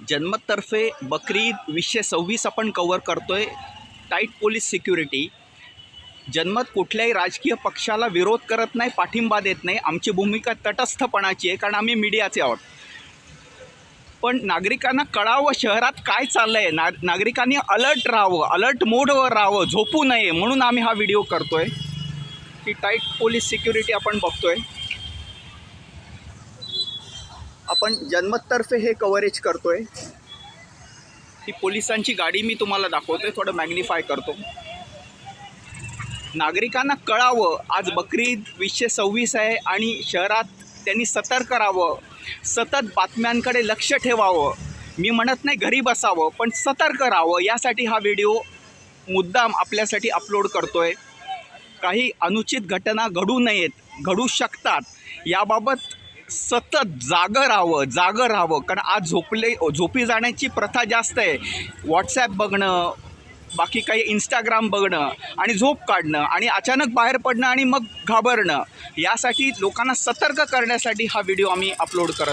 जन्मतर्फे बकरी 2026 आपण कव्हर करतोय. Tight police security. जन्मत कुठल्याही राजकीय पक्षाला विरोध करत नाही, पाठिंबा देत नाही. आमची भूमिका तटस्थपणाची आहे, कारण आम्ही मीडियाचे आहोत. पण नागरिकांना कळावं शहरात काय चाललं आहे, नागरिकांनी अलर्ट राहावं, अलर्ट मोडवर राहावं, झोपू नये, म्हणून आम्ही हा व्हिडिओ करतोय. ही टाईट पोलीस सिक्युरिटी आपण बघतोय. आपण जन्मतर्फे हे कव्हरेज करतोय. ही पोलिसांची गाडी मी तुम्हाला दाखवतोय, थोडं मॅग्निफाय करतो. नागरिकांना कळावं, आज बकरीद 2026 आहे आणि शहरात त्यांनी सतर्क राहावं, सतत बातम्यांकडे लक्ष ठेवावं. मी म्हणत नाही घरी बसावं, पण सतर्क राहावं, यासाठी हा व्हिडिओ मुद्दाम आपल्यासाठी अपलोड करतोय. काही अनुचित घटना घडू नयेत, घडू शकतात, याबाबत सतत जागं राहावं. कारण आज झोपी जाण्याची प्रथा जास्त आहे. व्हॉट्सॲप बघणं, बाकी काही इंस्टाग्राम बघणं आणि झोप काढणं आणि अचानक बाहेर पडणं आणि मग घाबरणं, यासाठी लोकांना सतर्क करण्यासाठी हा व्हिडिओ आम्ही अपलोड करत